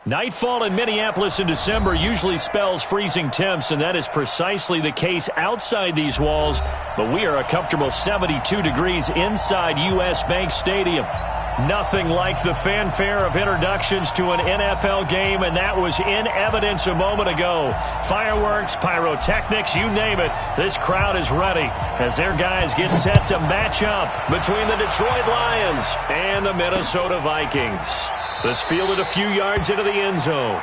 Nightfall in Minneapolis in December usually spells freezing temps, and that is precisely the case outside these walls. But we are a comfortable 72 degrees inside U.S. Bank Stadium. Nothing like the fanfare of introductions to an NFL game, and that was in evidence a moment ago. Fireworks, pyrotechnics, you name it. This crowd is ready as their guys get set to match up between the Detroit Lions and the Minnesota Vikings. This fielded a few yards into the end zone.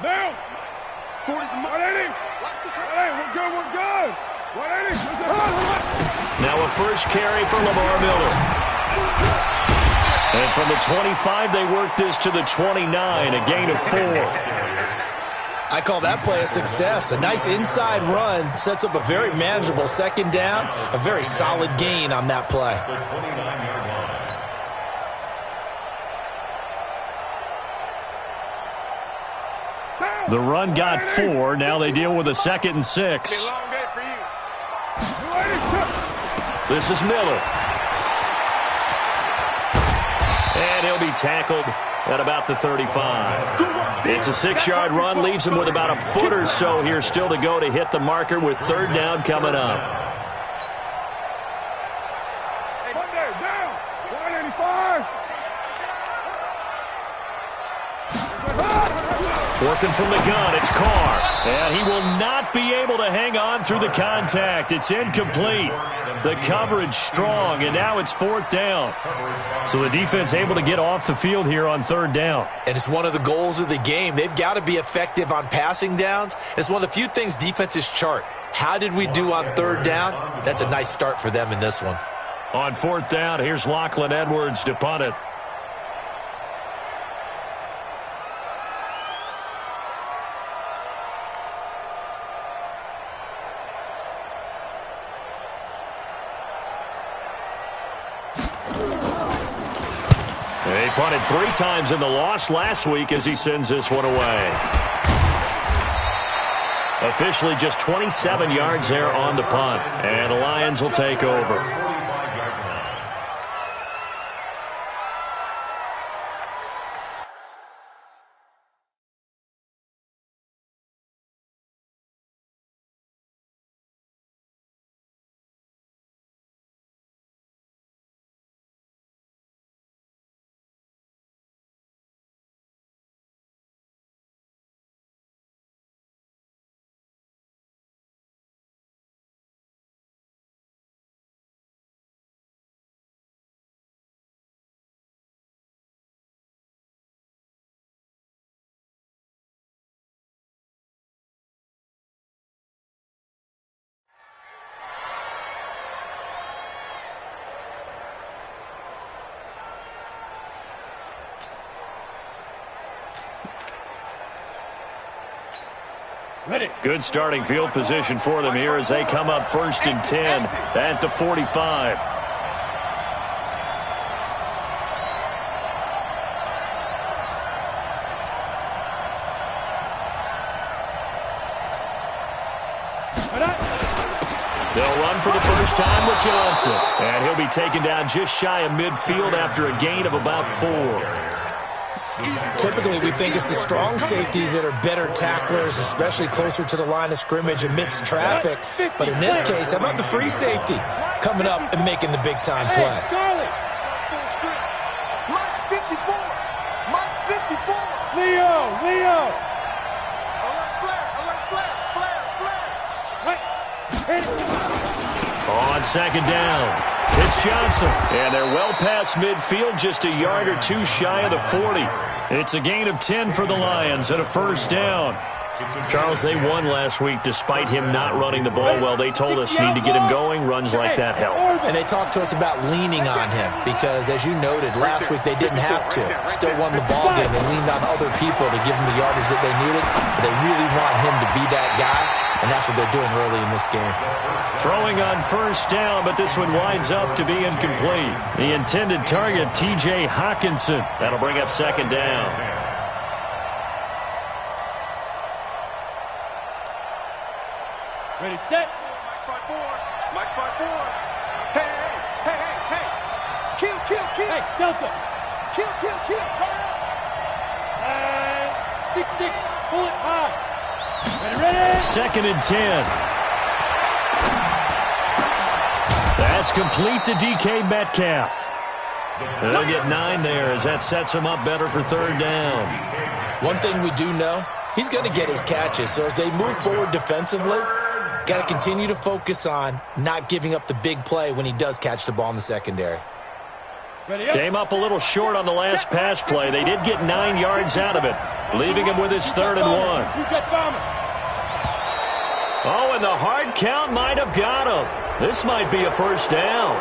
Now, 180. 180, we're good. 180. Now a first carry for Lamar Miller. And from the 25, they work this to the 29, a gain of 4. I call that play a success. A nice inside run sets up a very manageable second down, a very solid gain on that play. The run got 4. Now they deal with a 2nd and 6. This is Miller. And he'll be tackled at about the 35. It's a 6-yard run, leaves him with about a foot or so here still to go to hit the marker with 3rd down coming up. Working from the gun, it's Carr. And he will not be able to hang on through the contact. It's incomplete. The coverage strong, and now it's 4th down. So the defense able to get off the field here on 3rd down. And it's one of the goals of the game. They've got to be effective on passing downs. It's one of the few things defenses chart. How did we do on 3rd down? That's a nice start for them in this one. On 4th down, here's Lachlan Edwards to punt it. He punted 3 times in the loss last week as he sends this one away. Officially just 27 yards there on the punt. And the Lions will take over. Good starting field position for them here as they come up 1st and 10 at the 45. They'll run for the first time with Johnson. And he'll be taken down just shy of midfield after a gain of about 4. Typically, we think it's the strong safeties that are better tacklers, especially closer to the line of scrimmage amidst traffic. But in this case, how about the free safety coming up and making the big-time play? Charlie. Mike 54. Mike 54. Leo. On 2nd down, it's Johnson. And they're well past midfield, just a yard or 2 shy of the 40. It's a gain of 10 for the Lions and a 1st down. Charles, they won last week despite him not running the ball well. They told us need to get him going. Runs like that help. And they talked to us about leaning on him because, as you noted, last week they didn't have to. Still won the ball game. They leaned on other people to give them the yardage that they needed. But they really want him to be that guy, and that's what they're doing early in this game. Throwing on first down, but this one winds up to be incomplete. The intended target, T.J. Hawkinson. That'll bring up second down. Ready, set. Mike 5-4. Mike 5-4. Hey. Kill. Hey, Delta. Kill. Turn up. And 6-6. Pull it high. Ready. Second and 10. That's complete to DK Metcalf. They'll get 9 there as that sets him up better for third down. One thing we do know, he's going to get his catches. So as they move forward defensively, got to continue to focus on not giving up the big play when he does catch the ball in the secondary. Came up a little short on the last pass play. They did get 9 yards out of it, leaving him with his 3rd and 1. Oh, and the hard count might have got him. This might be a first down.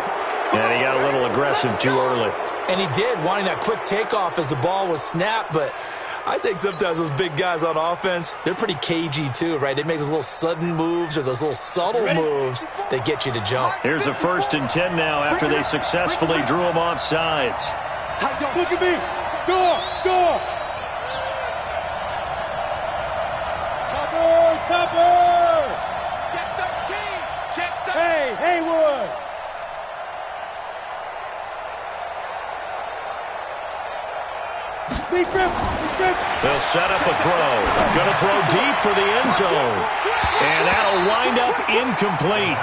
And he got a little aggressive too early. And he did, wanting that quick takeoff as the ball was snapped, but I think sometimes those big guys on offense, they're pretty cagey too, right? They make those little sudden moves or those little subtle moves that get you to jump. Here's a 1st and 10 now after they successfully drew him off sides. Look at me. Door. Topper. Check 13. Hey, Haywood. Big grip. They'll set up a throw. Going to throw deep for the end zone. And that'll wind up incomplete.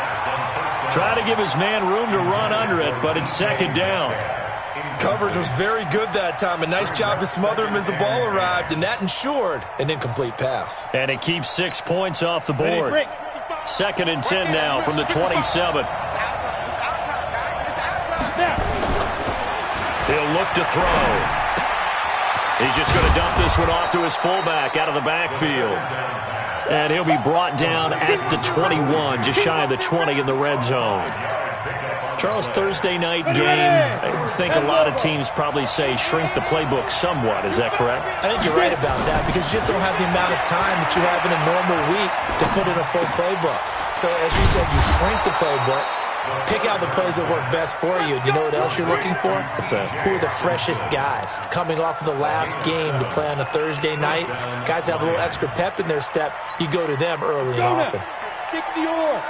Try to give his man room to run under it, but it's second down. Coverage was very good that time. A nice job to smother him as the ball arrived, and that ensured an incomplete pass. And it keeps 6 points off the board. Second and 10 now from the 27. He'll look to throw. He's just going to dump this one off to his fullback out of the backfield. And he'll be brought down at the 21, just shy of the 20 in the red zone. Charles, Thursday night game, I think a lot of teams probably say shrink the playbook somewhat. Is that correct? I think you're right about that because you just don't have the amount of time that you have in a normal week to put in a full playbook. So as you said, you shrink the playbook. Pick out the plays that work best for you. You know what else you're looking for? What's that? Who are the freshest guys? Coming off of the last game to play on a Thursday night, guys have a little extra pep in their step. You go to them early and often. 60 or.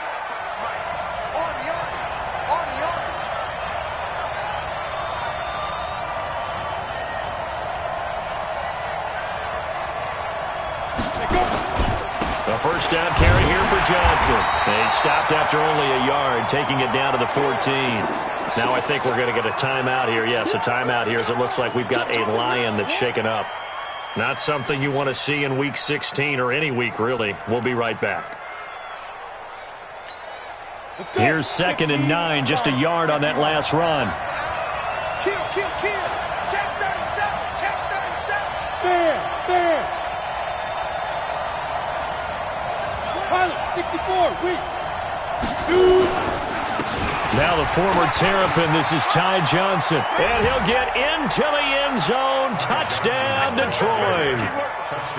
A first down carry here for Johnson. He stopped after only a yard, taking it down to the 14. Now I think we're going to get a timeout here. Yes, a timeout here as it looks like we've got a Lion that's shaken up. Not something you want to see in Week 16 or any week, really. We'll be right back. Here's 2nd and 9, just a yard on that last run. Kill. Check 37. There. Pilot, 64, weak. Now the former Terrapin, this is Ty Johnson. And he'll get into the end zone. Touchdown, Detroit.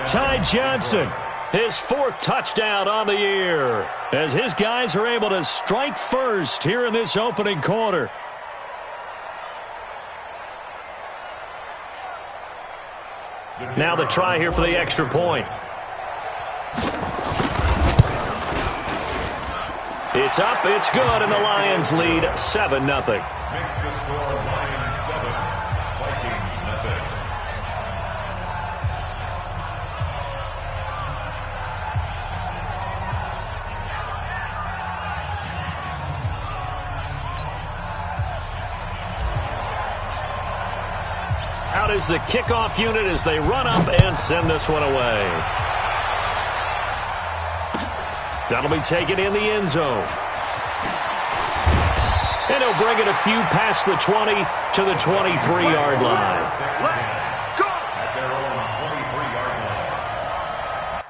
Ty Johnson, his 4th touchdown on the year, as his guys are able to strike first here in this opening quarter. Now the try here for the extra point. It's up, it's good, and the Lions lead 7-0. Makes the score Lions 7, Vikings nothing. Out is the kickoff unit as they run up and send this one away. That'll be taken in the end zone. And he'll bring it a few past the 20 to the 23-yard line. At their own 23-yard line.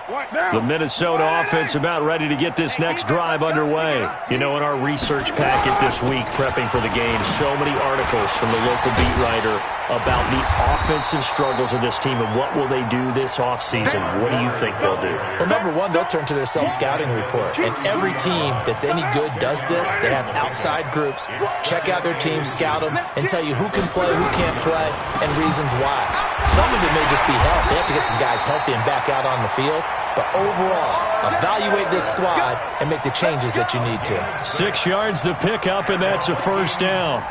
The Minnesota offense about ready to get this next drive underway. You know, in our research packet this week, prepping for the game, so many articles from the local beat writer about the offensive struggles of this team and what will they do this offseason. What do you think they'll do? Well, number one, they'll turn to their self-scouting report. And every team that's any good does this. They have outside groups. Check out their team, scout them, and tell you who can play, who can't play, and reasons why. Some of it may just be health. They have to get some guys healthy and back out on the field. But overall, evaluate this squad and make the changes that you need to. 6 yards the pickup, and that's a first down.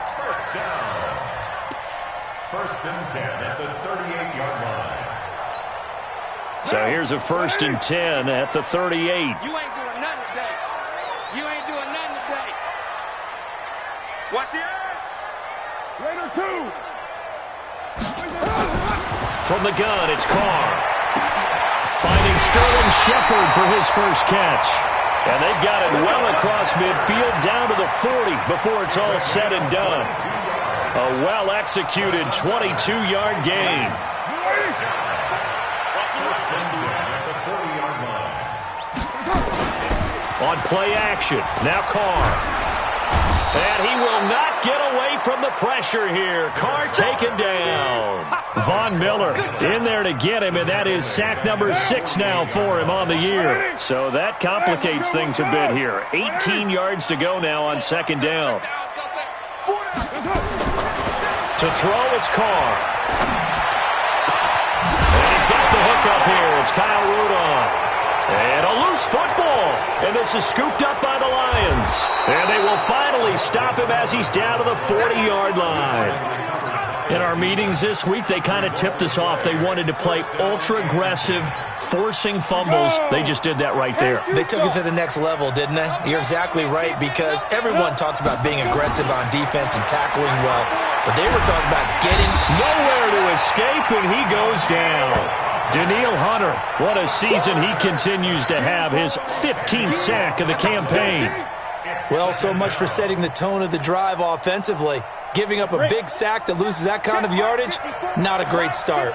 First and 10 at the 38-yard line. So here's a 1st and 10 at the 38. You ain't doing nothing today. You ain't doing nothing today. Watch the edge. Raider 2. From the gun, it's Carr. Finding Sterling Shepard for his first catch. And they've got it well across midfield down to the 40 before it's all said and done. A well-executed 22-yard gain. On play action, now Carr. And he will not get away from the pressure here. Carr taken down. Von Miller in there to get him, and that is sack number 6 now for him on the year. So that complicates things a bit here. 18 yards to go now on 2nd down. To throw, it's Carr. And he's got the hook up here. It's Kyle Rudolph. And a loose football. And this is scooped up by the Lions. And they will finally stop him as he's down to the 40-yard line. In our meetings this week, they kind of tipped us off. They wanted to play ultra-aggressive, forcing fumbles. They just did that right there. They took it to the next level, didn't they? You're exactly right, because everyone talks about being aggressive on defense and tackling well. But they were talking about getting nowhere to escape, and he goes down. Danielle Hunter, what a season he continues to have. His 15th sack of the campaign. Well, so much for setting the tone of the drive offensively. Giving up a big sack that loses that kind of yardage, not a great start.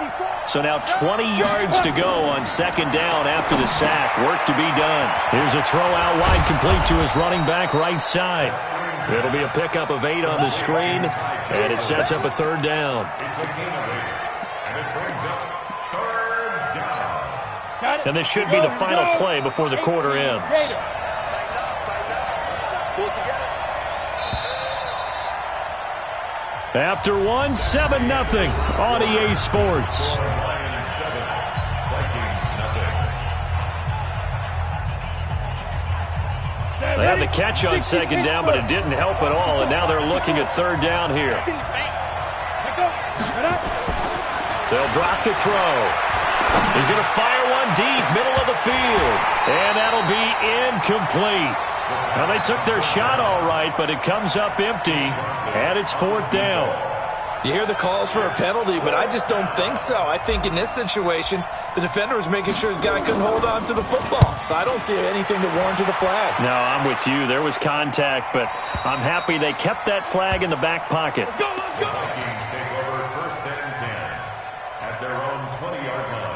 So now 20 yards to go on 2nd down after the sack. Work to be done. Here's a throw out wide, complete to his running back right side. It'll be a pickup of 8 on the screen, and it sets up a 3rd down. And this should be the final play before the quarter ends. After 1, 7-0 on EA Sports. They had the catch on 2nd down, but it didn't help at all, and now they're looking at 3rd down here. They'll drop the throw. He's going to fire one deep, middle of the field. And that'll be incomplete. Now, they took their shot all right, but it comes up empty, and it's 4th down. You hear the calls for a penalty, but I just don't think so. I think in this situation, the defender was making sure his guy couldn't hold on to the football. So I don't see anything to warrant the flag. No, I'm with you. There was contact, but I'm happy they kept that flag in the back pocket. The Vikings take over 1st and 10 at their own 20-yard line.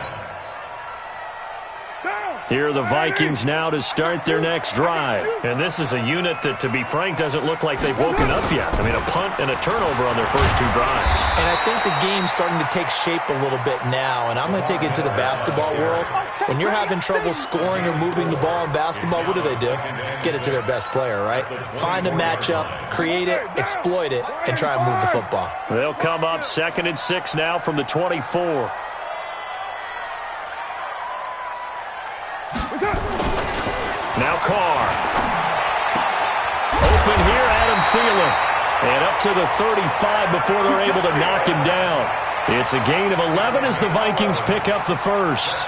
Here are the Vikings now to start their next drive. And this is a unit that, to be frank, doesn't look like they've woken up yet. I mean, a punt and a turnover on their first 2 drives. And I think the game's starting to take shape a little bit now. And I'm going to take it to the basketball world. When you're having trouble scoring or moving the ball in basketball, what do? Get it to their best player, right? Find a matchup, create it, exploit it, and try and move the football. They'll come up 2nd and 6 now from the 24. Now Carr. Open here, Adam Thielen. And up to the 35 before they're able to knock him down. It's a gain of 11 as the Vikings pick up the first.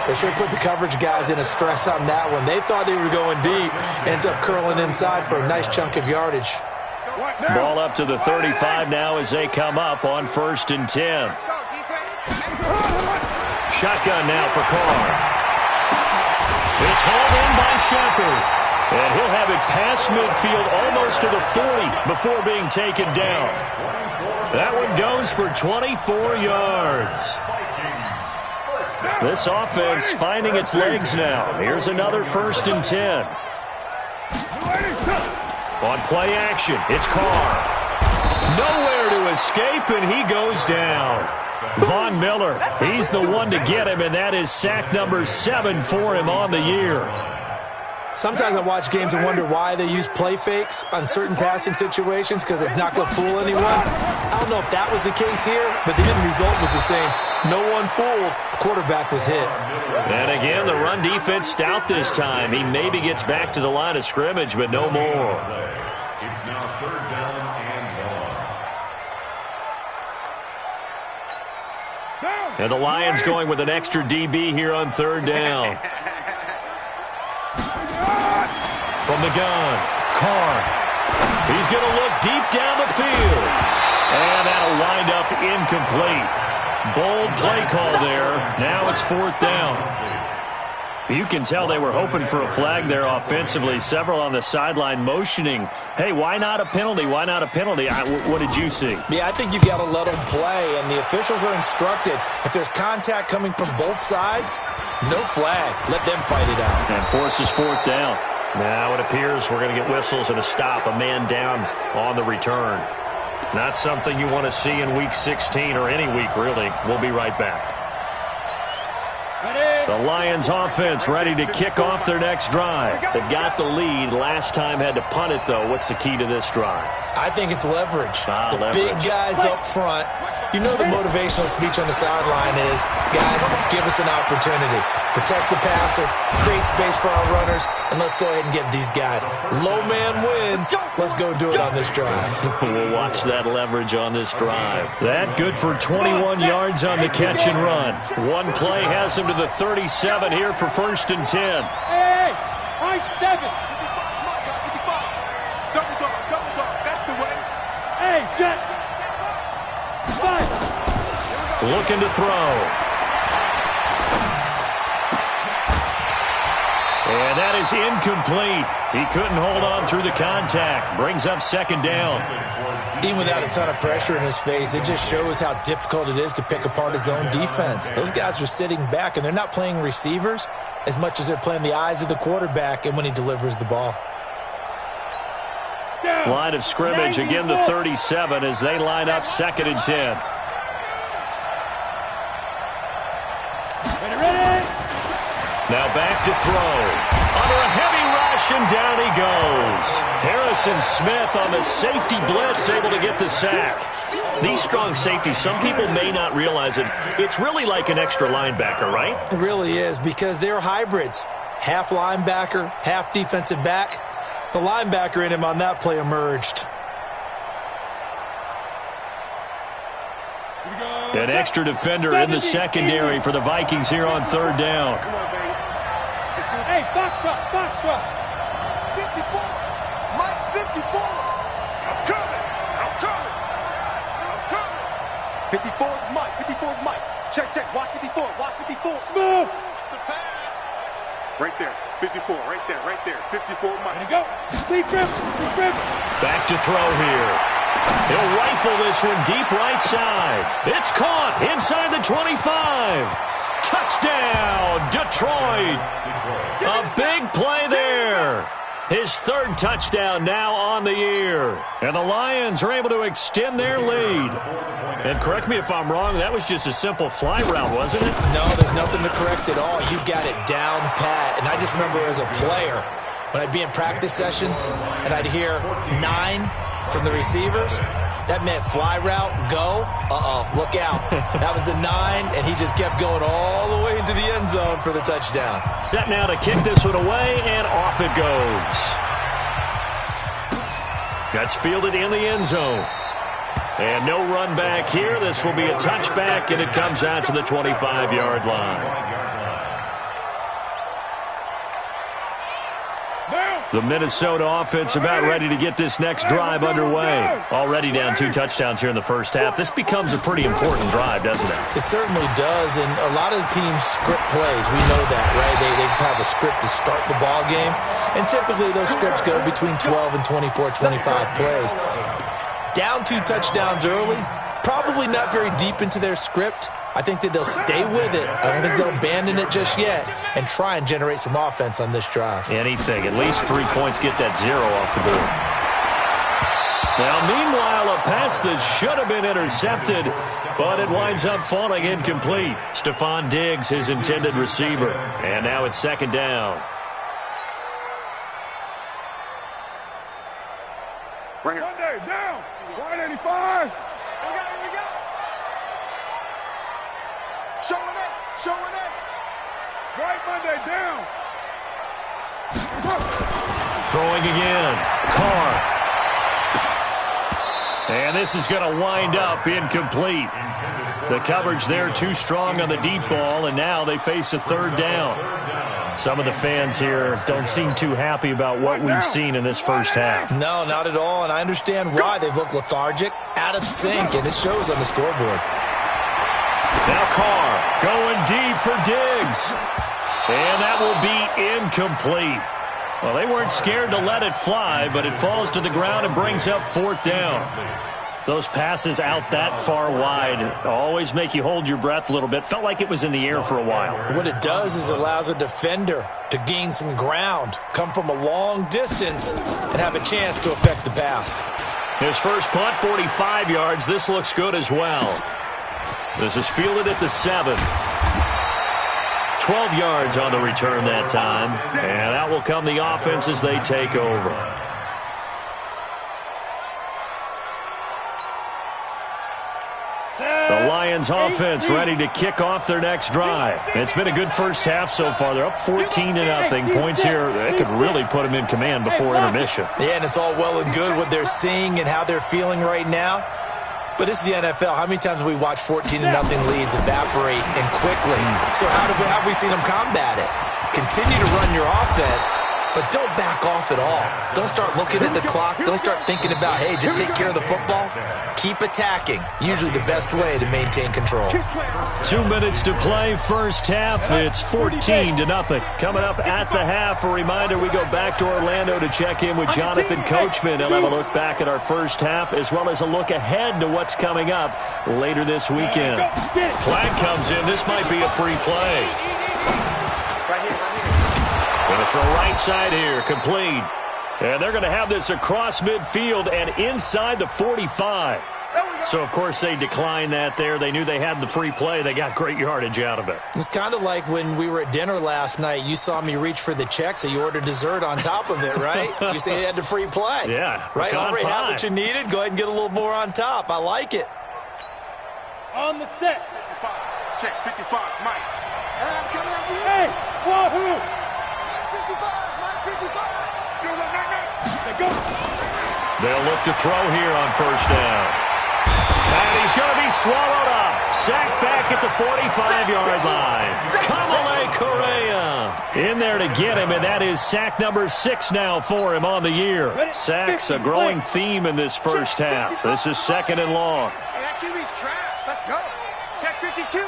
They should put the coverage guys in a stress on that one. They thought they were going deep. Ends up curling inside for a nice chunk of yardage. Ball up to the 35 now as they come up on 1st and 10. Shotgun now for Carr. It's hauled in by Shepard. And he'll have it past midfield almost to the 40 before being taken down. That one goes for 24 yards. This offense finding its legs now. Here's another 1st and 10. On play action, it's Carr. Nowhere to escape, and he goes down. Von Miller, he's the one to get him, and that is sack number 7 for him on the year. Sometimes I watch games and wonder why they use play fakes on certain passing situations because it's not going to fool anyone. I don't know if that was the case here, but the end result was the same. No one fooled. The quarterback was hit. And again, the run defense stout this time. He maybe gets back to the line of scrimmage, but no more. It's now 3rd down and 1. And the Lions going with an extra DB here on 3rd down. From the gun, Carr. He's going to look deep down the field. And that'll wind up incomplete. Bold play call there. Now it's 4th down. You can tell they were hoping for a flag there offensively. Several on the sideline motioning, hey, why not a penalty? Why not a penalty? What did you see? Yeah, I think you got to let them play, and the officials are instructed. If there's contact coming from both sides, no flag. Let them fight it out. And forces 4th down. Now it appears we're going to get whistles and a stop. A man down on the return. Not something you want to see in Week 16 or any week, really. We'll be right back. The Lions offense ready to kick off their next drive. They've got the lead. Last time had to punt it, though. What's the key to this drive? I think it's leverage. Leverage. Big guys up front. You know the motivational speech on the sideline is, guys, give us an opportunity. Protect the passer, create space for our runners, and let's go ahead and get these guys. Low man wins. Let's go do it on this drive. We'll watch that leverage on this drive. That good for 21 yards on the catch and run. One play has him to the 37 here for 1st and 10. Hey, I 7. 55. Double dog. That's the way. Hey, Jet. 5. Looking to throw. And that is incomplete. He couldn't hold on through the contact. Brings up 2nd down. Even without a ton of pressure in his face, it just shows how difficult it is to pick apart his own defense. Those guys are sitting back, and they're not playing receivers as much as they're playing the eyes of the quarterback and when he delivers the ball. Line of scrimmage, again the 37 as they line up 2nd and 10. Now back to throw. Under a heavy rush, and down he goes. Harrison Smith on the safety blitz, able to get the sack. These strong safeties, some people may not realize it. It's really like an extra linebacker, right? It really is, because they're hybrids. Half linebacker, half defensive back. The linebacker in him on that play emerged. An extra defender in the secondary for the Vikings here on 3rd down. Hey, Foxtrot. 54. Mike, 54. I'm coming. 54 is Mike. 54 is Mike. Check. Watch 54. Smooth. It's the pass. Right there. 54. Right there. 54 Mike. There you go. Steve Griffin. Back to throw here. He'll rifle this one deep right side. It's caught inside the 25. Touchdown, Detroit. A big play there. His 3rd touchdown now on the year. And the Lions are able to extend their lead. And correct me if I'm wrong, that was just a simple fly route, wasn't it? No, there's nothing to correct at all. You got it down pat. And I just remember as a player, when I'd be in practice sessions and I'd hear 9 from the receivers, that meant fly route, go, look out. That was the 9, and he just kept going all the way into the end zone for the touchdown. Set now to kick this one away, and off it goes. That's fielded in the end zone. And no run back here. This will be a touchback, and it comes out to the 25-yard line. The Minnesota offense about ready to get this next drive underway. Already down 2 touchdowns here in the first half. This becomes a pretty important drive, doesn't it? It certainly does, and a lot of the teams script plays. We know that, right? They have a script to start the ball game, and typically those scripts go between 12 and 24, 25 plays. Down 2 touchdowns early, probably not very deep into their script, I think that they'll stay with it. I don't think they'll abandon it just yet and try and generate some offense on this drive. Anything. At least 3 points, get that 0 off the board. Now, meanwhile, a pass that should have been intercepted, but it winds up falling incomplete. Stephon Diggs, his intended receiver. And now it's second down. Right here. Monday, down. 185. Here we go. Showing it. Right Monday, down. Throwing again. Carr. And this is going to wind up incomplete. The coverage there too strong on the deep ball, and now they face a third down. Some of the fans here don't seem too happy about what we've seen in this first half. No, not at all, and I understand why. They've looked lethargic, out of sync, and it shows on the scoreboard. Now Carr going deep for Diggs. And that will be incomplete. Well, they weren't scared to let it fly, but it falls to the ground and brings up fourth down. Those passes out that far wide always make you hold your breath a little bit. Felt like it was in the air for a while. What it does is it allows a defender to gain some ground, come from a long distance, and have a chance to affect the pass. His first punt, 45 yards. This looks good as well. This is fielded at the 7. 12 yards on the return that time. And out will come the offense as they take over. The Lions offense ready to kick off their next drive. It's been a good first half so far. They're up 14-0. Points here, that could really put them in command before intermission. Yeah, and it's all well and good what they're seeing and how they're feeling right now. But this is the NFL. How many times have we watched 14-0 leads evaporate and quickly? So how have we seen them combat it? Continue to run your offense, but don't back off at all. Don't start looking at the clock. Don't start thinking about, hey, just take care of the football. Keep attacking. Usually the best way to maintain control. 2 minutes to play, first half. It's 14-0. Coming up at the half, a reminder, we go back to Orlando to check in with Jonathan Coachman. He'll have a look back at our first half, as well as a look ahead to what's coming up later this weekend. Flag comes in. This might be a free play. Going to throw right side here, complete. And they're going to have this across midfield and inside the 45. So, of course, they declined that there. They knew they had the free play. They got great yardage out of it. It's kind of like when we were at dinner last night. You saw me reach for the check, so you ordered dessert on top of it, right? You say you had the free play. Yeah. Right? Already had what you needed. Go ahead and get a little more on top. I like it. On the set. 55. Check 55. Mike. Hey, wahoo! They'll look to throw here on first down. And he's going to be swallowed up. Sacked back at the 45-yard line. Kamale Correa in there to get him, and that is sack number 6 now for him on the year. Sacks, a growing theme in this first half. This is second and long. Hey, that QB's trash. Let's go. Check 52. Kill.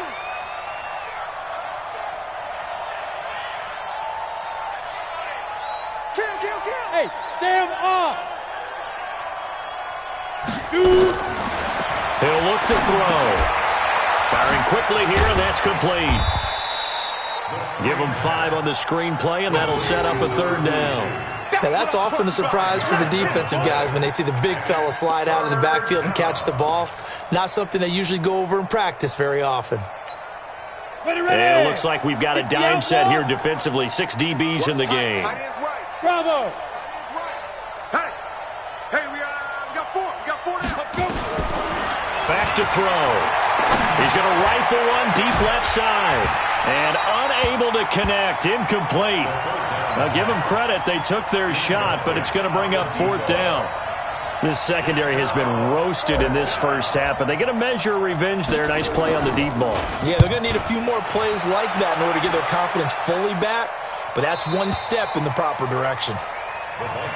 Hey, Sam off. Shoot. He'll look to throw. Firing quickly here, and that's complete. Give him 5 on the screenplay, and that'll set up a third down. Now, that's often a surprise for the defensive guys when they see the big fella slide out of the backfield and catch the ball. Not something they usually go over in practice very often. And it looks like we've got a dime set here defensively. 6 DBs in the game. Bravo. Hey, we got 4. We got 4 now. Let's go. Back to throw. He's going to rifle one deep left side. And unable to connect. Incomplete. Now, give them credit. They took their shot, but it's going to bring up fourth down. This secondary has been roasted in this first half, but they get a measure of revenge there. Nice play on the deep ball. Yeah, they're going to need a few more plays like that in order to get their confidence fully back, but that's one step in the proper direction.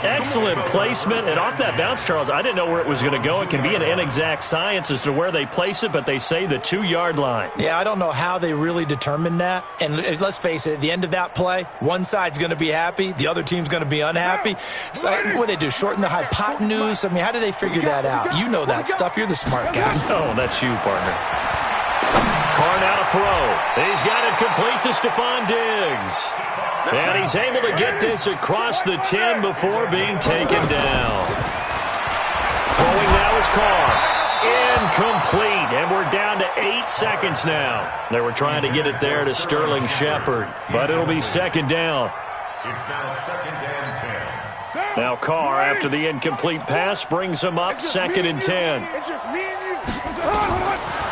Excellent placement, and off that bounce, Charles, I didn't know where it was going to go. It can be an inexact science as to where they place it, but they say the 2-yard line. Yeah, I don't know how they really determined that. And let's face it, at the end of that play, one side's going to be happy, the other team's going to be unhappy. So what do they do, shorten the hypotenuse? I mean, how do they figure that out? You know that stuff. You're the smart guy. Oh, that's you, partner. Carr now to throw. He's got it complete to Stephon Diggs. And he's able to get this across the 10 before being taken down. Throwing now is Carr. Incomplete, and we're down to 8 seconds now. They were trying to get it there to Sterling Shepard, but it'll be second down. It's now second and 10. Now Carr, after the incomplete pass, brings him up second and 10. It's just me and you.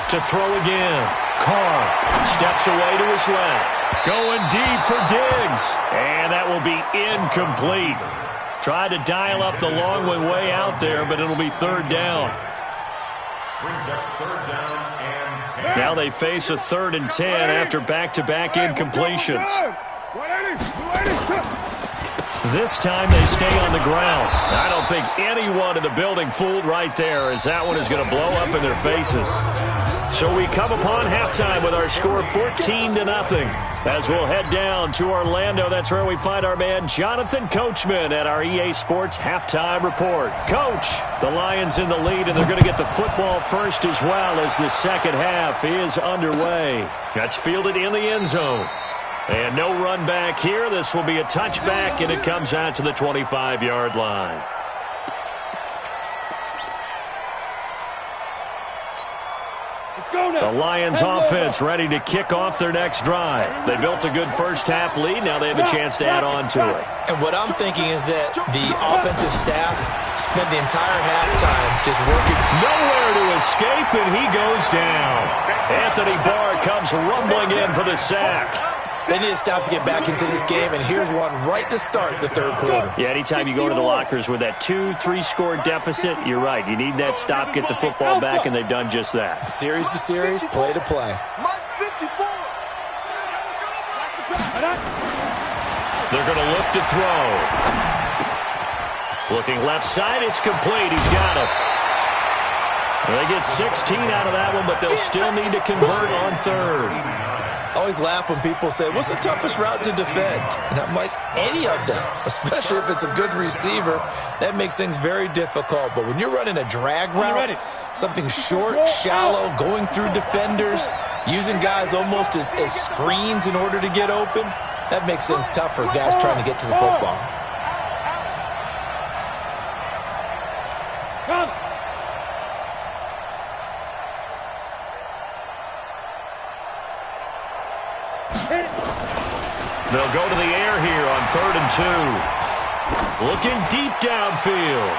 To throw again. Carr steps away to his left. Going deep for Diggs. And that will be incomplete. Tried to dial up the long one way out there, but it'll be third down. Brings up third down and 10. Now they face a third and 10 after back-to-back incompletions. This time they stay on the ground. I don't think anyone in the building fooled right there, as that one is going to blow up in their faces. So we come upon halftime with our score 14-0. As we'll head down to Orlando, that's where we find our man Jonathan Coachman at our EA Sports Halftime Report. Coach, the Lions in the lead, and they're going to get the football first as well as the second half is underway. That's fielded in the end zone. And no run back here. This will be a touchback, and it comes out to the 25-yard line. The Lions offense ready to kick off their next drive. They built a good first half lead. Now they have a chance to add on to it. And what I'm thinking is that the offensive staff spent the entire halftime just working. Nowhere to escape, and he goes down. Anthony Barr comes rumbling in for the sack. They need to stop to get back into this game, and here's one right to start the third quarter. Yeah, anytime you go to the lockers with that 2-3 score deficit, you're right. You need that stop, get the football back, and they've done just that. Series to series, play to play. They're going to look to throw. Looking left side, it's complete. He's got it. They get 16 out of that one, but they'll still need to convert on third. I always laugh when people say, what's the toughest route to defend? And I'm like, any of them, especially if it's a good receiver. That makes things very difficult. But when you're running a drag route, something short, shallow, going through defenders, using guys almost as screens in order to get open, that makes things tough for guys trying to get to the football. They'll go to the air here on 3rd and 2. Looking deep downfield.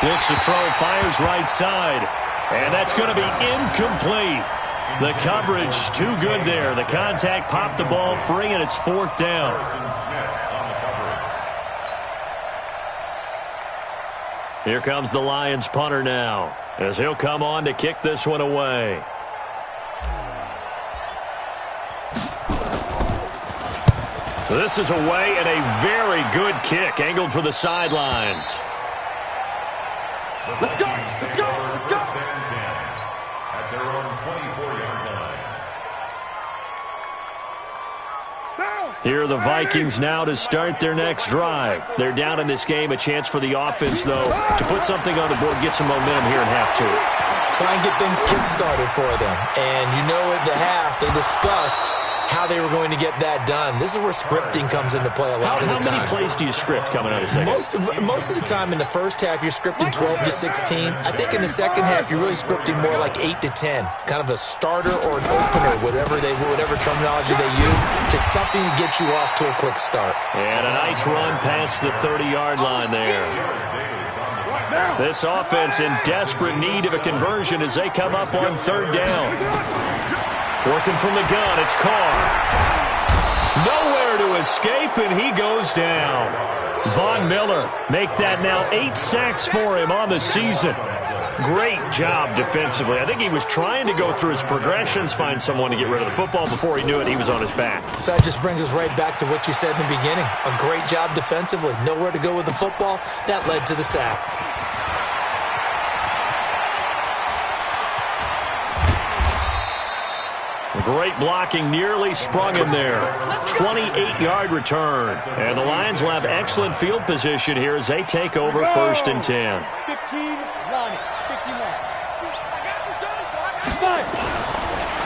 Looks to throw, fires right side. And that's going to be incomplete. The coverage too good there. The contact popped the ball free, and it's 4th down. Here comes the Lions punter now, as he'll come on to kick this one away. This is away, and a very good kick, angled for the sidelines. Let's go! Let's go! Let's go! At their own 24-yard line. Here are the Vikings now to start their next drive. They're down in this game. A chance for the offense, though, to put something on the board, get some momentum here in half 2. Try and get things kick-started for them. And you know at the half, they discussed how they were going to get that done. This is where scripting comes into play a lot of the time. How many plays do you script coming out of second? Most of the time in the first half, you're scripting 12 to 16. I think in the second half, you're really scripting more like 8 to 10. Kind of a starter or an opener, whatever terminology they use, just something to get you off to a quick start. And a nice run past the 30-yard line there. This offense in desperate need of a conversion as they come up on 3rd down. Working from the gun, it's Carr. Nowhere to escape, and he goes down. Von Miller make that now 8 sacks for him on the season. Great job defensively. I think he was trying to go through his progressions, find someone to get rid of the football. Before he knew it, he was on his back. So that just brings us right back to what you said in the beginning. A great job defensively. Nowhere to go with the football. That led to the sack. Great blocking, nearly sprung him there. 28-yard return. And the Lions will have excellent field position here as they take over 1st and 10. 15, Lonnie. 15, Lonnie.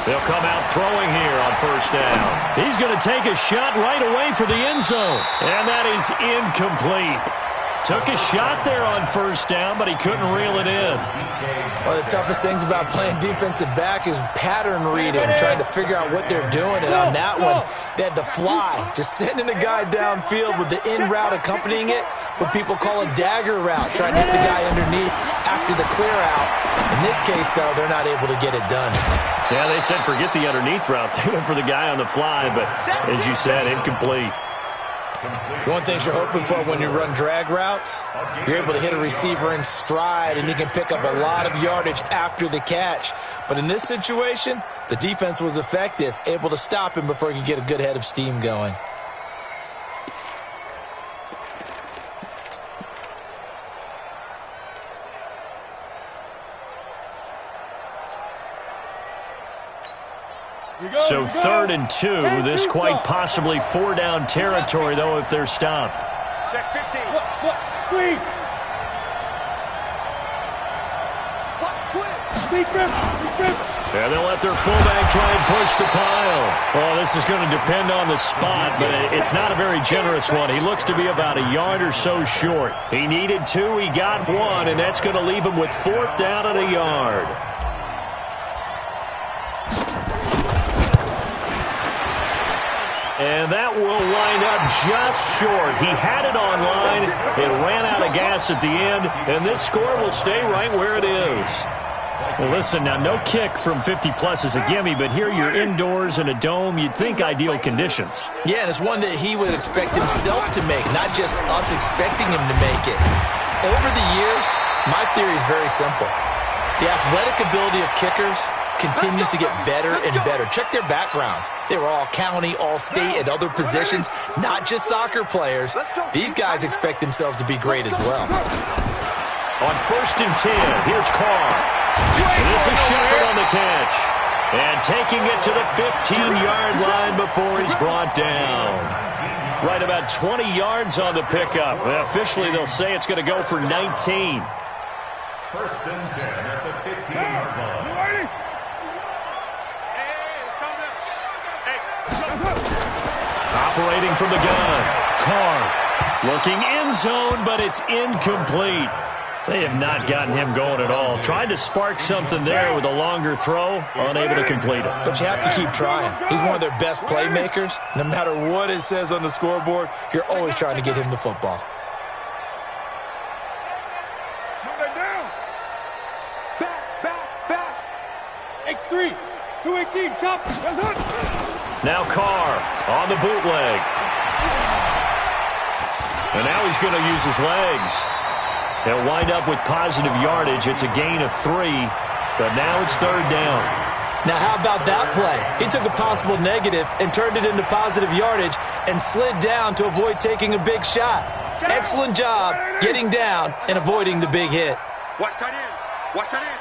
They'll come out throwing here on first down. He's going to take a shot right away for the end zone. And that is incomplete. Took a shot there on first down, but he couldn't reel it in. One of the toughest things about playing defensive back is pattern reading, trying to figure out what they're doing. And on that one, they had the fly, just sending a guy downfield with the in route accompanying it, what people call a dagger route, trying to hit the guy underneath after the clear out. In this case, though, they're not able to get it done. Yeah, they said forget the underneath route. They went for the guy on the fly, but as you said, incomplete. One thing you're hoping for when you run drag routes, you're able to hit a receiver in stride, and he can pick up a lot of yardage after the catch. But in this situation, the defense was effective, able to stop him before he could get a good head of steam going. So 3rd and 2. This quite possibly 4-down territory, though, if they're stopped. Check 15. Squeeze. Yeah, they'll let their fullback try and push the pile. Well, this is going to depend on the spot, but it's not a very generous one. He looks to be about a yard or so short. He needed 2, he got 1, and that's going to leave him with 4th down and a yard. And that will wind up just short. He had it on line. It ran out of gas at the end, and this score will stay right where it is. Well, listen, now no kick from 50-plus is a gimme, but here you're indoors in a dome. You'd think ideal conditions. Yeah, and it's one that he would expect himself to make, not just us expecting him to make it. Over the years, my theory is very simple. The athletic ability of kickers continues to get better and better. Check their backgrounds. They were all county, all state, at other positions, not just soccer players. These guys expect themselves to be great as well. On 1st and 10, here's Carr. And this is Shepard on the catch. And taking it to the 15-yard line before he's brought down. Right about 20 yards on the pickup. Well, officially, they'll say it's going to go for 19. 1st and 10 at the 15-yard line. Operating from the gun. Carr looking end zone, but it's incomplete. They have not gotten him going at all. Tried to spark something there with a longer throw, unable to complete it. But you have to keep trying. He's one of their best playmakers. No matter what it says on the scoreboard, you're always trying to get him the football. Back. X3. 218. Chop. Now Carr on the bootleg. And now he's going to use his legs. He'll wind up with positive yardage. It's a gain of 3, but now it's 3rd down. Now, how about that play? He took a possible negative and turned it into positive yardage and slid down to avoid taking a big shot. Excellent job getting down and avoiding the big hit. Watch tight end. Watch tight end.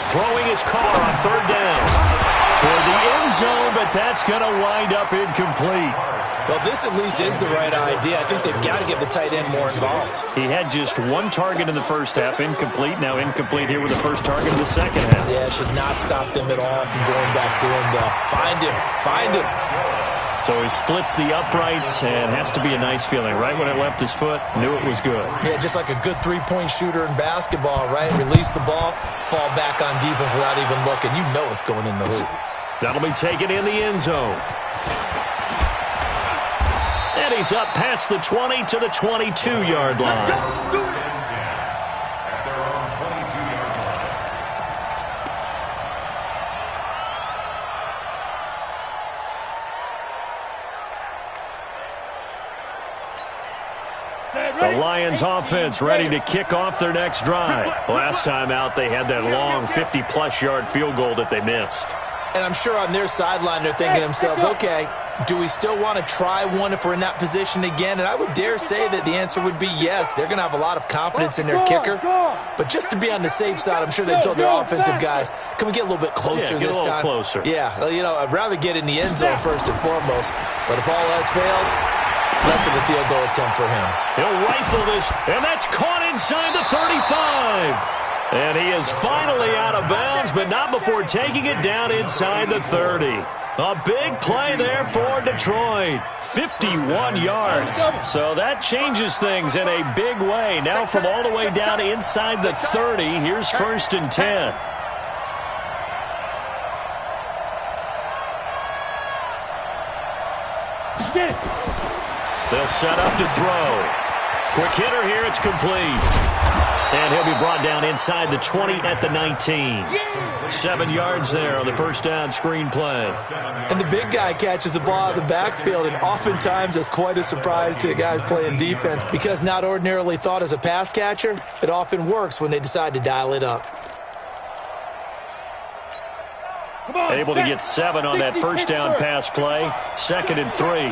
Throwing his Carr on 3rd down. Toward the end zone, but that's going to wind up incomplete. Well, this at least is the right idea. I think they've got to get the tight end more involved. He had just 1 target in the first half, incomplete. Now incomplete here with the first target in the second half. Yeah, it should not stop them at all from going back to him, though. Find him. So he splits the uprights, and has to be a nice feeling. Right when it left his foot, knew it was good. Yeah, just like a good three-point shooter in basketball, right? Release the ball, fall back on defense without even looking. You know it's going in the hoop. That'll be taken in the end zone. And he's up past the 20 to the 22-yard line. The Lions offense ready to kick off their next drive. Last time out, they had that long 50-plus yard field goal that they missed. And I'm sure on their sideline, they're thinking to themselves, okay, do we still want to try one if we're in that position again? And I would dare say that the answer would be yes. They're going to have a lot of confidence in their kicker. But just to be on the safe side, I'm sure they told their offensive guys, can we get a little bit closer this time? Closer. Yeah, you know, I'd rather get in the end zone first and foremost. But if all else fails, less of a field goal attempt for him. He'll rifle this, and that's caught inside the 35. And he is finally out of bounds, but not before taking it down inside the 30. A big play there for Detroit. 51 yards. So that changes things in a big way. Now from all the way down inside the 30, here's 1st and 10. They'll set up to throw. Quick hitter here, it's complete. And he'll be brought down inside the 20 at the 19. 7 yards there on the first down screen play. And the big guy catches the ball out of the backfield, and oftentimes that's quite a surprise to the guys playing defense because not ordinarily thought as a pass catcher, it often works when they decide to dial it up. Able to get 7 on that first down pass play. 2nd and 3.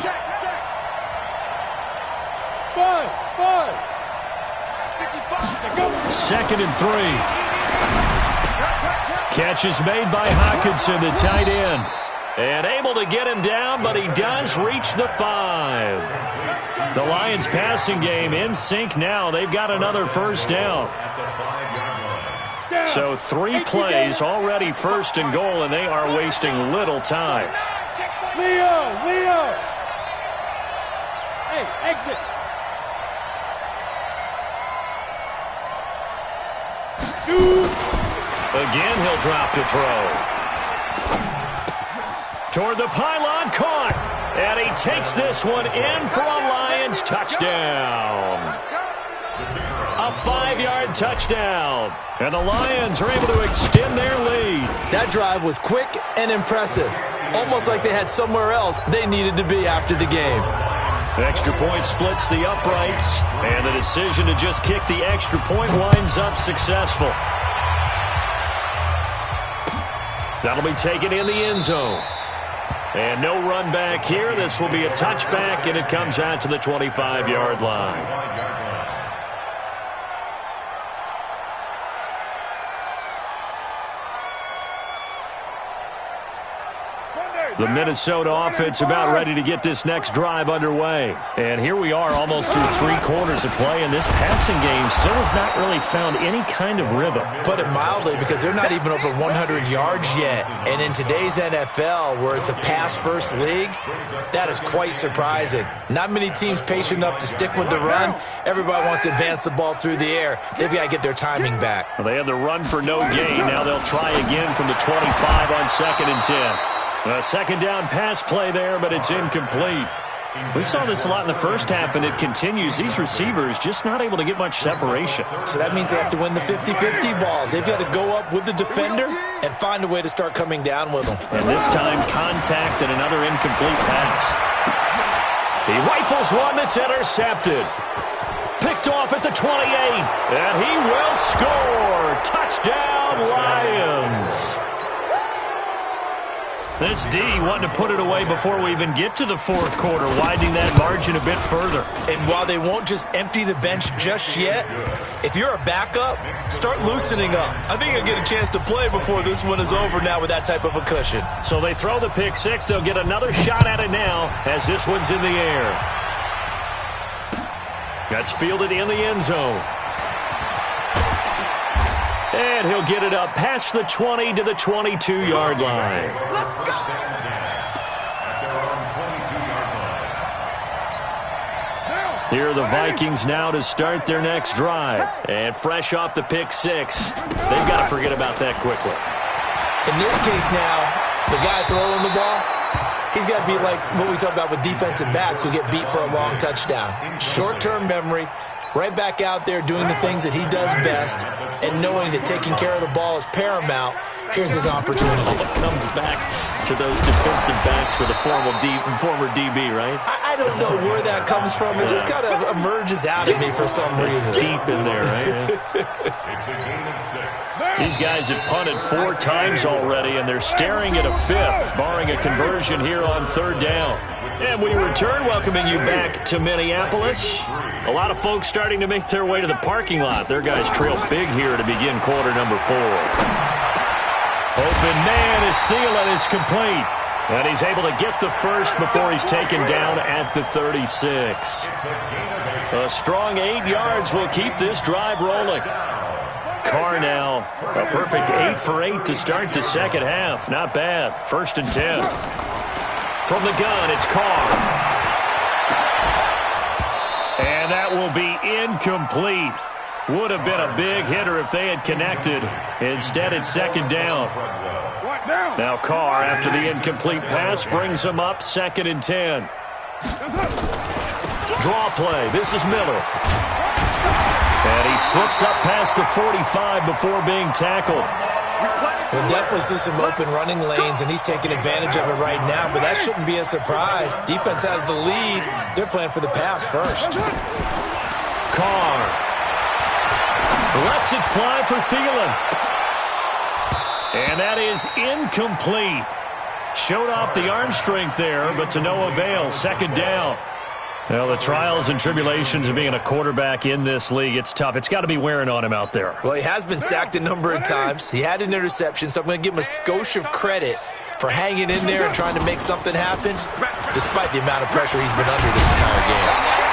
2nd and 3. Catch is made by Hockenson, the tight end. And able to get him down, but he does reach the 5. The Lions passing game in sync now. They've got another first down. So 3 plays, already 1st and goal, and they are wasting little time. Leo! Hey, exit! Again, he'll drop to throw. Toward the pylon, caught. And he takes this one in for a Lions touchdown. A 5-yard touchdown. And the Lions are able to extend their lead. That drive was quick and impressive. Almost like they had somewhere else they needed to be after the game. Extra point splits the uprights, and the decision to just kick the extra point winds up successful. That'll be taken in the end zone. And no run back here. This will be a touchback, and it comes out to the 25-yard line. The Minnesota offense about ready to get this next drive underway. And here we are almost through 3 quarters of play, and this passing game still has not really found any kind of rhythm. Put it mildly, because they're not even over 100 yards yet. And in today's NFL, where it's a pass-first league, that is quite surprising. Not many teams patient enough to stick with the run. Everybody wants to advance the ball through the air. They've got to get their timing back. Well, they had the run for no gain. Now they'll try again from the 25 on 2nd and 10. A 2nd down pass play there, but it's incomplete. We saw this a lot in the first half, and it continues. These receivers just not able to get much separation. So that means they have to win the 50-50 balls. They've got to go up with the defender and find a way to start coming down with them. And this time, contact and another incomplete pass. He rifles one that's intercepted. Picked off at the 28, and he will score. Touchdown, Lions. This D wanting to put it away before we even get to the 4th quarter, widening that margin a bit further. And while they won't just empty the bench just yet, if you're a backup, start loosening up. I think you'll get a chance to play before this one is over now with that type of a cushion. So they throw the pick 6. They'll get another shot at it now as this one's in the air. That's fielded in the end zone. And he'll get it up past the 20 to the 22-yard line. Here are the Vikings now to start their next drive. And fresh off the pick 6, they've got to forget about that quickly. In this case now, the guy throwing the ball, he's got to be like what we talk about with defensive backs who get beat for a long touchdown. Short-term memory, right back out there doing the things that he does best, and knowing that taking care of the ball is paramount. Here's his opportunity. Comes back to those defensive backs for the former DB, right? I don't know where that comes from. It just kind of emerges out at me for some reason. Deep in there, right? These guys have punted 4 times already, and they're staring at a 5th, barring a conversion here on 3rd down. And we return, welcoming you back to Minneapolis. A lot of folks starting to make their way to the parking lot. Their guys trail big here to begin quarter number 4. Open man is Thielen is complete. And he's able to get the first before he's taken down at the 36. A strong 8 yards will keep this drive rolling. Carr now, a perfect 8 for 8 to start the second half. Not bad. 1st and 10. From the gun, it's Carr. And that will be incomplete. Would have been a big hitter if they had connected. Instead, it's 2nd down. Now Carr, after the incomplete pass, brings him up 2nd and 10. Draw play. This is Miller. And he slips up past the 45 before being tackled. We'll definitely see some open running lanes, and he's taking advantage of it right now, but that shouldn't be a surprise. Defense has the lead. They're playing for the pass first. Carr lets it fly for Thielen. And that is incomplete. Showed off the arm strength there, but to no avail. 2nd down. Well, the trials and tribulations of being a quarterback in this league, it's tough. It's got to be wearing on him out there. Well, he has been sacked a number of times. He had an interception, so I'm going to give him a skosh of credit for hanging in there and trying to make something happen, despite the amount of pressure he's been under this entire game.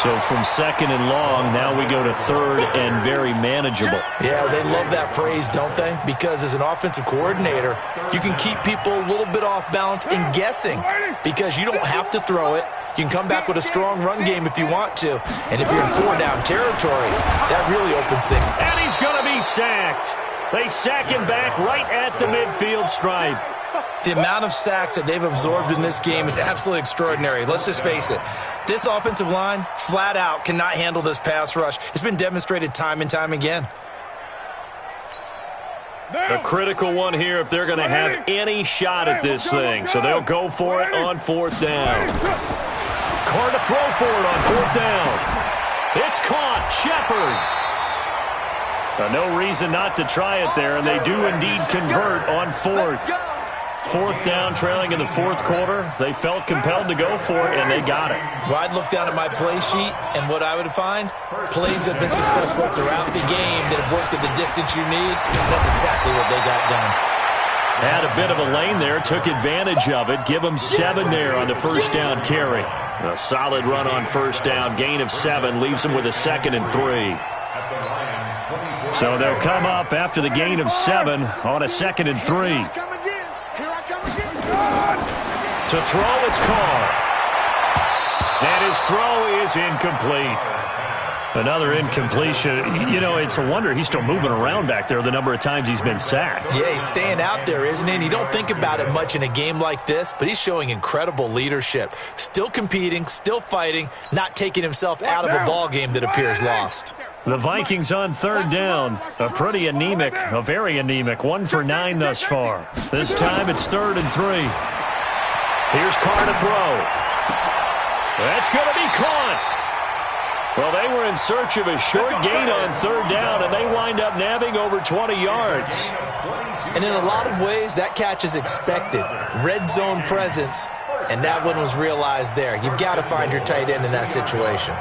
So from 2nd and long, now we go to 3rd and very manageable. Yeah, they love that phrase, don't they? Because as an offensive coordinator, you can keep people a little bit off balance and guessing because you don't have to throw it. You can come back with a strong run game if you want to. And if you're in 4-down territory, that really opens things. And he's going to be sacked. They sack him back right at the midfield stripe. The amount of sacks that they've absorbed in this game is absolutely extraordinary. Let's just face it. This offensive line, flat out, cannot handle this pass rush. It's been demonstrated time and time again. A critical one here if they're going to have any shot at this thing. So they'll go for it on 4th down. Carr to throw for it on 4th down. It's caught. Shepard. No reason not to try it there, and they do indeed convert on 4th. 4th down, trailing in the 4th quarter. They felt compelled to go for it, and they got it. Well, I'd look down at my play sheet, and what I would find, plays have been successful throughout the game that have worked at the distance you need. That's exactly what they got done. Had a bit of a lane there, took advantage of it. Give them 7 there on the 1st down carry. A solid run on 1st down, gain of 7, leaves them with a 2nd and 3. So they'll come up after the gain of 7 on a 2nd and 3. To throw, it's Carr. And his throw is incomplete. Another incompletion. You know, it's a wonder he's still moving around back there the number of times he's been sacked. Yeah, he's staying out there, isn't he? And you don't think about it much in a game like this, but he's showing incredible leadership. Still competing, still fighting, not taking himself out of a ball game that appears lost. The Vikings on 3rd down. A pretty anemic, a very anemic 1 for 9 thus far. This time it's 3rd and 3. Here's Carr to throw. That's going to be caught. Well, they were in search of a short gain on 3rd down, and they wind up nabbing over 20 yards. And in a lot of ways, that catch is expected. Red zone presence, and that one was realized there. You've got to find your tight end in that situation.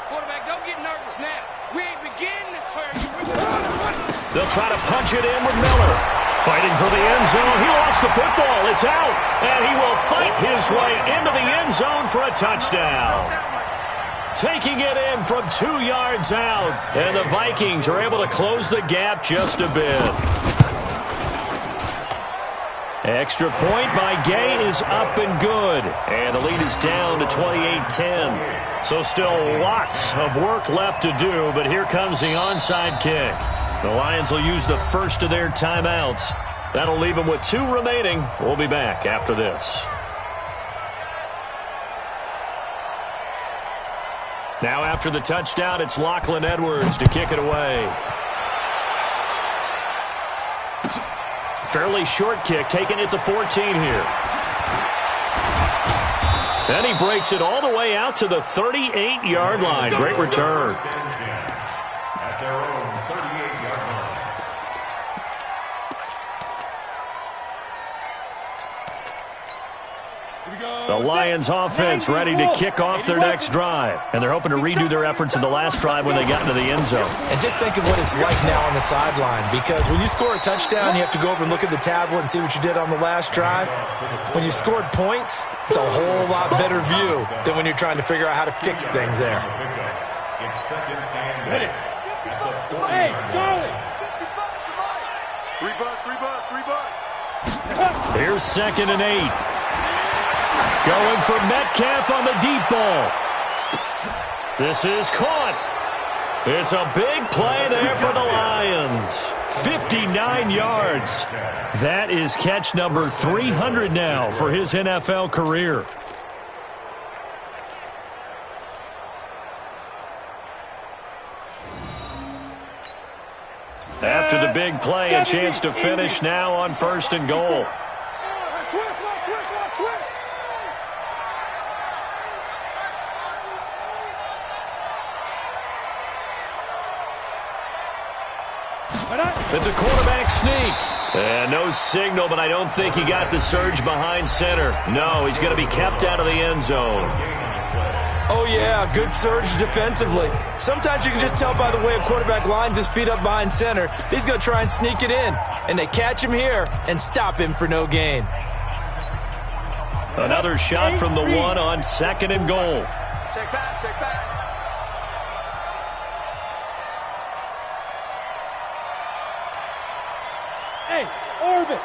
Quarterback, don't get nervous now. We ain't beginning to turn you. They'll try to punch it in with Miller. Fighting for the end zone. He lost the football. It's out. And he will fight his way into the end zone for a touchdown. Taking it in from 2 yards out. And the Vikings are able to close the gap just a bit. Extra point by Gay is up and good. And the lead is down to 28-10. So still lots of work left to do, but here comes the onside kick. The Lions will use the first of their timeouts. That'll leave them with 2 remaining. We'll be back after this. Now after the touchdown, it's Lachlan Edwards to kick it away. Fairly short kick, taken at the 14 here. Then he breaks it all the way out to the 38-yard line. Great return. At their own 38-yard line. The Lions offense ready to kick off their next drive. And they're hoping to redo their efforts in the last drive when they got into the end zone. And just think of what it's like now on the sideline, because when you score a touchdown, you have to go over and look at the tablet and see what you did on the last drive. When you scored points, it's a whole lot better view than when you're trying to figure out how to fix things there. It's second and 8 at the 40-yard line. Hey, Charlie! 3 bud, 3 bud, 3 bud. Here's second and 8. Going for Metcalf on the deep ball. This is caught. It's a big play there for the Lions. 59 yards. That is catch number 300 now for his NFL career. After the big play, a chance to finish now on 1st and goal. It's a quarterback sneak. And no signal, but I don't think he got the surge behind center. No, he's going to be kept out of the end zone. Oh, yeah, good surge defensively. Sometimes you can just tell by the way a quarterback lines his feet up behind center. He's going to try and sneak it in. And they catch him here and stop him for no gain. Another shot from the 1 on 2nd and goal. Check back, check back. Hey, Orvin.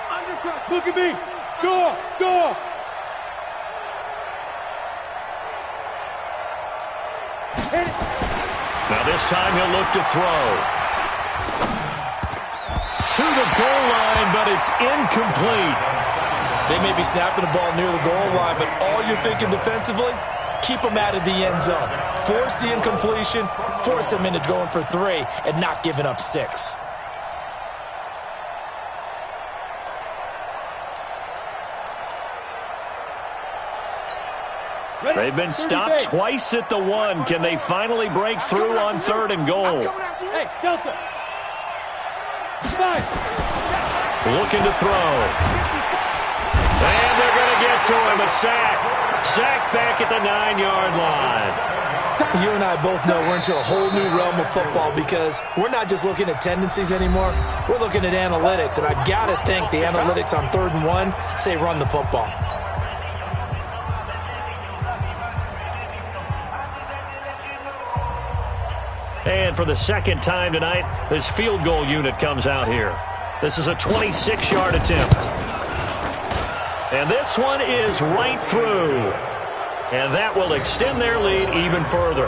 Undercut. Look at me. Go, go. Now this time he'll look to throw. To the goal line, but it's incomplete. They may be snapping the ball near the goal line, but all you're thinking defensively, keep them out of the end zone. Force the incompletion, force them into going for 3, and not giving up 6. They've been stopped twice at the 1. Can they finally break through on 3rd and goal? Hey, Delta. Looking to throw. And they're going to get to him. A sack. Sack back at the 9-yard line. You and I both know we're into a whole new realm of football because we're not just looking at tendencies anymore. We're looking at analytics, and I got to think the analytics on 3rd and 1 say run the football. And for the second time tonight, this field goal unit comes out here. This is a 26-yard attempt. And this one is right through. And that will extend their lead even further.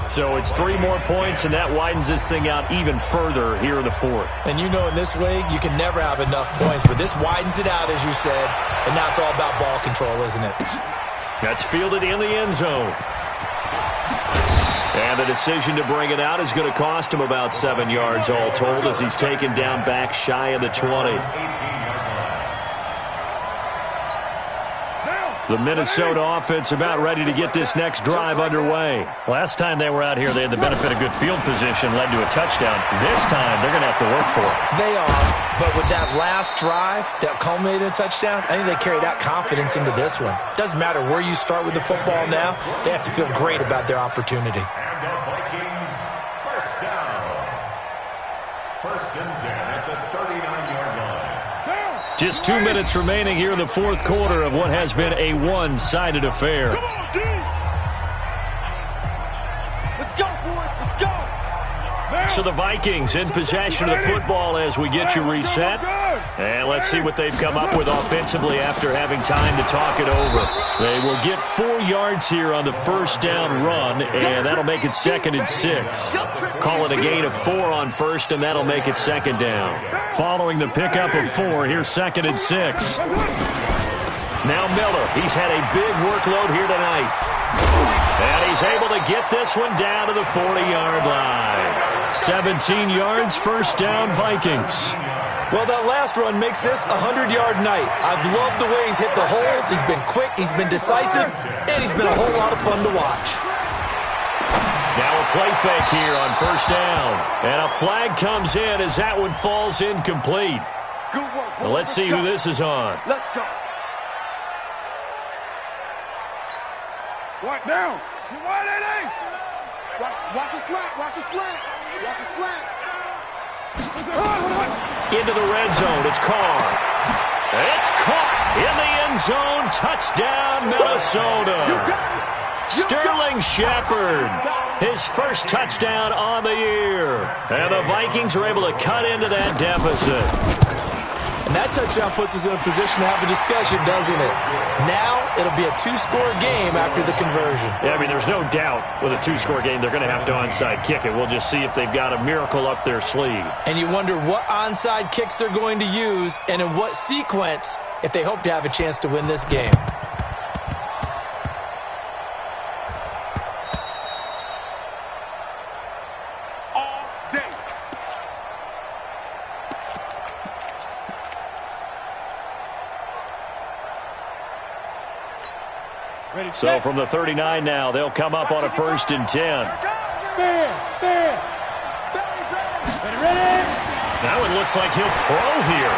So it's 3 more points, and that widens this thing out even further here in the 4th. And you know in this league, you can never have enough points, but this widens it out, as you said, and now it's all about ball control, isn't it? That's fielded in the end zone. And the decision to bring it out is going to cost him about 7 yards all told as he's taken down back shy of the 20. The Minnesota offense about ready to get this next drive underway. Last time they were out here, they had the benefit of good field position, led to a touchdown. This time, they're going to have to work for it. They are, but with that last drive that culminated in a touchdown, I think they carried out confidence into this one. Doesn't matter where you start with the football now, they have to feel great about their opportunity. And the Vikings, first down. 1st and 10 at the 39-yard line. Just 2 minutes remaining here in the 4th quarter of what has been a one-sided affair. Let's go, boys. Let's go. So the Vikings in possession of the football as we get you reset. And let's see what they've come up with offensively after having time to talk it over. They will get 4 yards here on the first down run, and that'll make it 2nd and 6. Call it a gain of 4 on 1st, and that'll make it 2nd down. Following the pickup of 4, here's 2nd and 6. Now Miller, he's had a big workload here tonight. And he's able to get this one down to the 40-yard line. 17 yards, first down, Vikings. Well, that last run makes this a 100-yard night. I've loved the way he's hit the holes. He's been quick, he's been decisive, and he's been a whole lot of fun to watch. Now a play fake here on first down. And a flag comes in as that one falls incomplete. Good work, boys. Well, let's see who this is on. Let's go. What now? You want it, eh? Watch a slant. Watch a slant. Watch a slant. Into the red zone. It's Carr. It's caught in the end zone. Touchdown, Minnesota. Sterling Shepard, his first touchdown on the year. And the Vikings are able to cut into that deficit. And that touchdown puts us in a position to have a discussion, doesn't it? Now it'll be a two-score game after the conversion. Yeah, I mean, there's no doubt with a two-score game they're going to have to onside kick it. We'll just see if they've got a miracle up their sleeve. And you wonder what onside kicks they're going to use and in what sequence if they hope to have a chance to win this game. So from the 39 now, they'll come up on a 1st and 10. Now it looks like he'll throw here.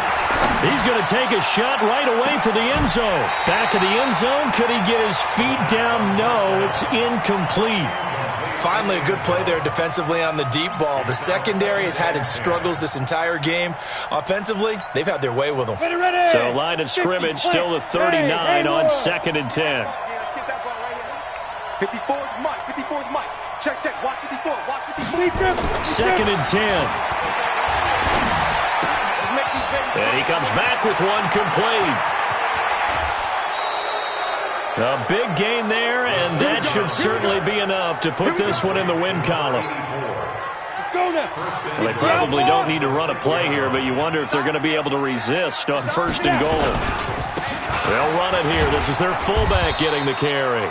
He's going to take a shot right away for the end zone. Back of the end zone. Could he get his feet down? No, it's incomplete. Finally, a good play there defensively on the deep ball. The secondary has had its struggles this entire game. Offensively, they've had their way with them. So line of scrimmage, still the 39 on 2nd and 10. 54 is Mike. 54 is Mike. Check, check. Watch 54. Watch 54. 2nd and 10. And he comes back with one complete. A big gain there, and that should certainly be enough to put this one in the win column. Well, they probably don't need to run a play here, but you wonder if they're going to be able to resist on 1st and goal. They'll run it here. This is their fullback getting the carry.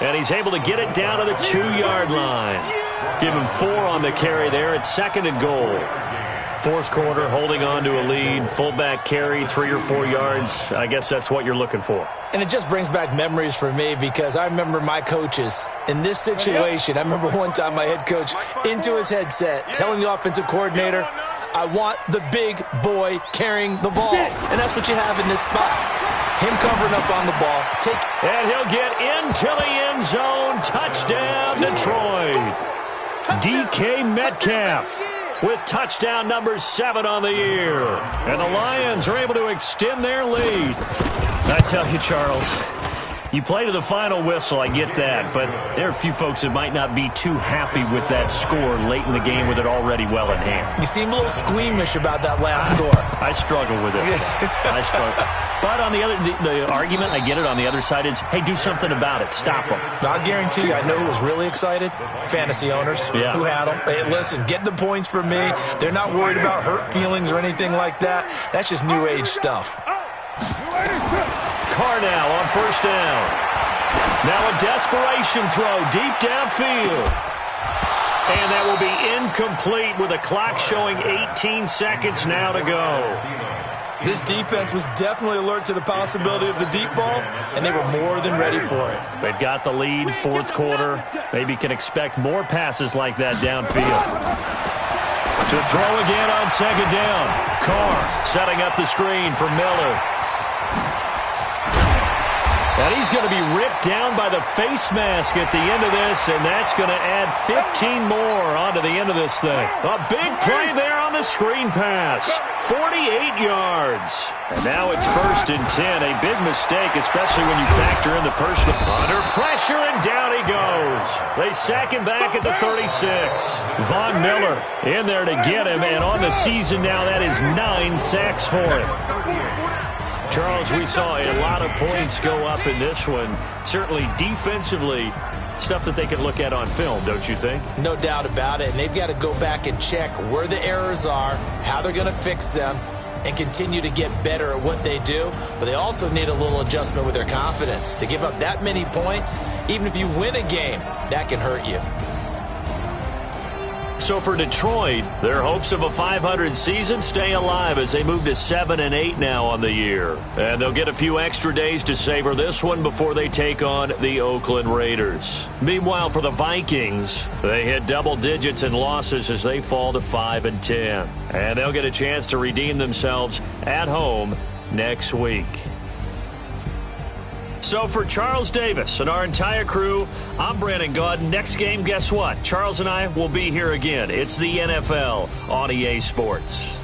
And he's able to get it down to the 2-yard line. Give him 4 on the carry there at 2nd and goal. 4th quarter, holding on to a lead. Fullback carry, 3 or 4 yards. I guess that's what you're looking for. And it just brings back memories for me because I remember my coaches in this situation. I remember one time my head coach into his headset telling the offensive coordinator, I want the big boy carrying the ball. And that's what you have in this spot. Him covering up on the ball. And he'll get into the end zone. Touchdown, Detroit. DK Metcalf with touchdown number 7 on the year. And the Lions are able to extend their lead. I tell you, Charles, you play to the final whistle, I get that, but there are a few folks that might not be too happy with that score late in the game with it already well in hand. You seem a little squeamish about that last score. I struggle with it. I struggle. But on the other, the argument, I get it, on the other side is, hey, do something about it. Stop them. I guarantee you, I know who was really excited. Fantasy owners who had them. Hey, listen, get the points from me. They're not worried about hurt feelings or anything like that. That's just new age stuff. Carr now on 1st down. Now a desperation throw deep downfield. And that will be incomplete with the clock showing 18 seconds now to go. This defense was definitely alert to the possibility of the deep ball, and they were more than ready for it. They've got the lead, 4th quarter. Maybe can expect more passes like that downfield. To throw again on 2nd down. Carr setting up the screen for Miller. And he's going to be ripped down by the face mask at the end of this, and that's going to add 15 more onto the end of this thing. A big play there on the screen pass. 48 yards. And now it's 1st and 10. A big mistake, especially when you factor in the person under pressure, and down he goes. They sack him back at the 36. Von Miller in there to get him, and on the season now, that is 9 sacks for him. Charles, we saw a lot of points go up in this one. Certainly defensively, stuff that they can look at on film, don't you think? No doubt about it. And they've got to go back and check where the errors are, how they're going to fix them, and continue to get better at what they do. But they also need a little adjustment with their confidence. To give up that many points, even if you win a game, that can hurt you. So for Detroit, their hopes of a 500 season stay alive as they move to 7-8 now on the year. And they'll get a few extra days to savor this one before they take on the Oakland Raiders. Meanwhile, for the Vikings, they hit double digits in losses as they fall to 5-10. And they'll get a chance to redeem themselves at home next week. So for Charles Davis and our entire crew, I'm Brandon Gaudin. Next game, guess what? Charles and I will be here again. It's the NFL on EA Sports.